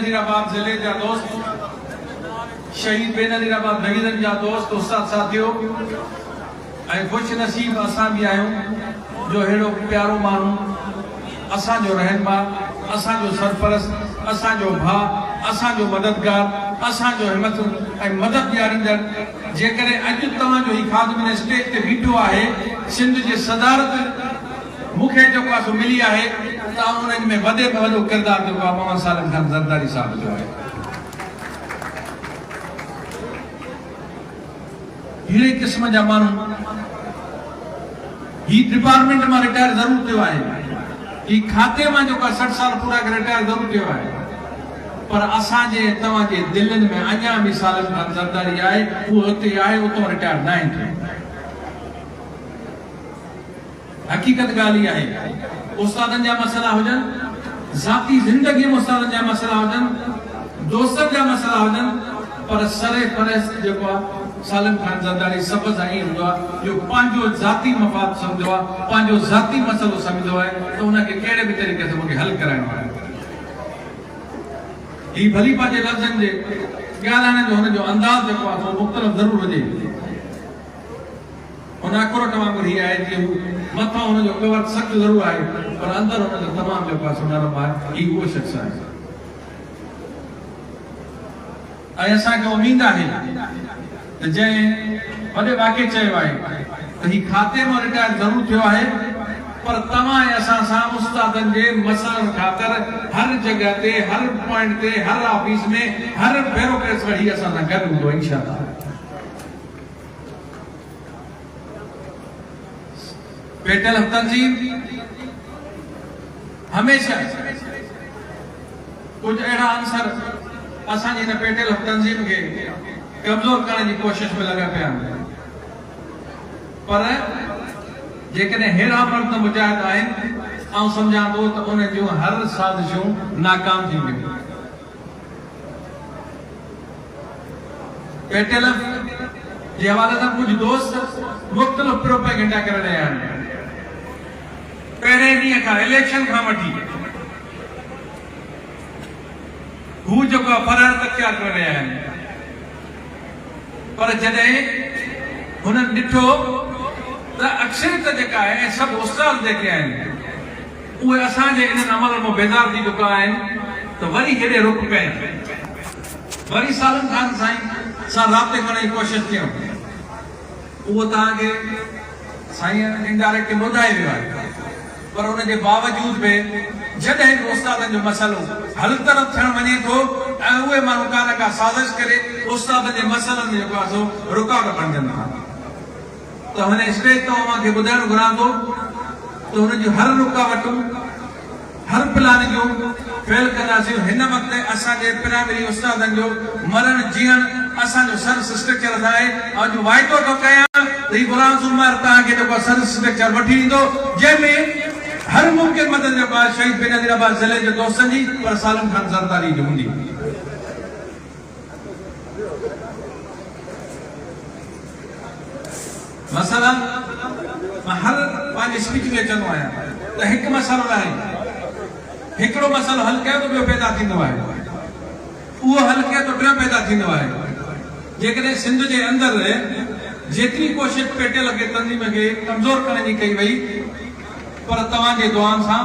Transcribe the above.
बेनज़ीराबाद ज़िले जा दोस्त, शहीद बेनज़ीराबाद नगीज़न जा दोस्त, उस्ताद साथियों ऐं खुश नसीब असां भी आहियूं जो हेड़ो प्यारो माण्हू असांजो रहनुमा, असांजो सरपरस्त, असांजो भाउ, असांजो मददगार, असांजो हिम्मत ऐं मदद ॾियारींदड़ जेकॾहिं अॼु तव्हांजो ही ख़ादमिन स्टेज ते बीठो आहे, सिंध जे सदारत मूंखे जेको आहे सो मिली आहे, त उन्हनि में वॾे में वॾो किरदारु जेको आहे मोहम्मद सालिम खान ज़रदारी साहिब जो आहे। अहिड़े क़िस्म जा माण्हू ही डिपार्टमेंट मां रिटायर ज़रूर थियो आहे, ही खाते मां जेको आहे 60 साल पूरा करे रिटायर ज़रूर थियो आहे, पर असांजे तव्हांजे दिलनि में अञा बि सालिम खान ज़रदारी आहे, उहो हुते आहे, उतां रिटायर न आहिनि थियो। हक़ीक़त ॻाल्हि इहा आहे, उस्तादनि जा मसइला हुजनि, ज़ाती ज़िंदगी में उस्तादनि जा मसइला हुजनि, दोस्तनि जा मसइला हुजनि, पर सरे फ़हरिस्त जेको आहे सालिम खान ज़रदारी सब सां ईअं हूंदो आहे जो पंहिंजो ज़ाती मफ़ाद सम्झो आहे, पंहिंजो ज़ाती मसइलो सम्झो आहे त उनखे कहिड़े बि तरीक़े सां मूंखे हल कराइणो आहे। ही भली पंहिंजे लफ़्ज़नि जे ॻाल्हाइण जो हुनजो अंदाज़ जेको आहे उहो मुख़्तलिफ़ ज़रूर हुजे, हुन अखरोट वांगुरु ही आहे जीअं मथां हुनजो कवर सख़्तु ज़रूर आहे, पर अंदरि हुनजो तमामु जेको आहे सो नरम आहे। ही उहो शख़्स आहे ऐं असांखे उमेद आहे त जंहिं वॾे वाक़े चयो आहे त ही खाते मां रिटायर ज़रूर थियो आहे, पर तव्हां ऐं असां सां उस्तादनि जे मसइलनि ख़ातिर हर जॻह ते, हर पॉइंट ते, हर ऑफिस में, हर ब्यूरोक्रेट्स में ही असां सां गॾु हूंदो इंशाअल्लाह। पेटल तंज़ीम हमेशह कुछ अहिड़ा अंसर असांजी हिन पेटल तंज़ीम खे कमज़ोर करण जी कोशिश में लॻा पिया आहिनि, पर जेकॾहिं हेड़ा मर्द मुजाहिद आहिनि, ऐं सम्झां थो त उन जूं हर साज़िशूं नाकाम थींदियूं। पेटल जे हवाले सां कुझु दोस्त मुख़्तलिफ़ प्रोपेगेंडा करे रहिया आहिनि। पहिरें ॾींहं खां इलेक्शन खां वठी हू जेको आहे फरार तख्तियार करे रहिया आहिनि, पर जॾहिं हुननि ॾिठो त अक्सरियत जेका आहे ऐं सभु उस्ताद जेके आहिनि उहे असांजे इन्हनि अमल मां बेज़ार थी चुका आहिनि, त वरी हेॾे रुख कयनि, वरी सालिम खान साईं सां राब्ते करण जी कोशिशि कयूं। उहो तव्हांखे साईं इनडायरेक्ट ॿुधाए वियो आहे, पर उनजे बावजूद बि जॾहिं बि उस्तादनि जो मसइलो हल तरफ़ थियण वञे थो ऐं उहे माण्हू का न का साज़िश करे उस्तादनि जे मसइलनि में जेको आहे सो रुकावट बणजनि था, त हुन स्टेज ते मांखे ॿुधाइणु घुरां थो त हुन जूं हर रुकावटूं, हर प्लान जूं फेल कंदासीं। हिन वक़्तु असांजे प्राइमरी उस्तादनि जो मरण जीअण असांजो सर्विस स्ट्रक्चर आहे, अॼु वाइदो थो कयां त ही गुलाम सुमार तव्हांखे जेको सर्विस स्ट्रक्चर वठी ईंदो, जंहिंमें हर मुमकिन मदद जेको आहे शहीद बेनज़ीराबाद ज़िले जे दोस्तनि जी, पर सालिम खान ज़रदारी जी हूंदी। मसला मां हर पंहिंजी स्पीच में चवंदो आहियां त हिकु मसइलो आहे, हिकिड़ो मसइलो हल कयो त ॿियो पैदा थींदो आहे, उहो हल कयो त ॿियो पैदा थींदो आहे। जेकॾहिं सिंध जे अंदरि जेतिरी कोशिशि पेटल खे तंज़ीम खे कमज़ोर करण जी कई वई, पर तव्हांजे दुआनि सां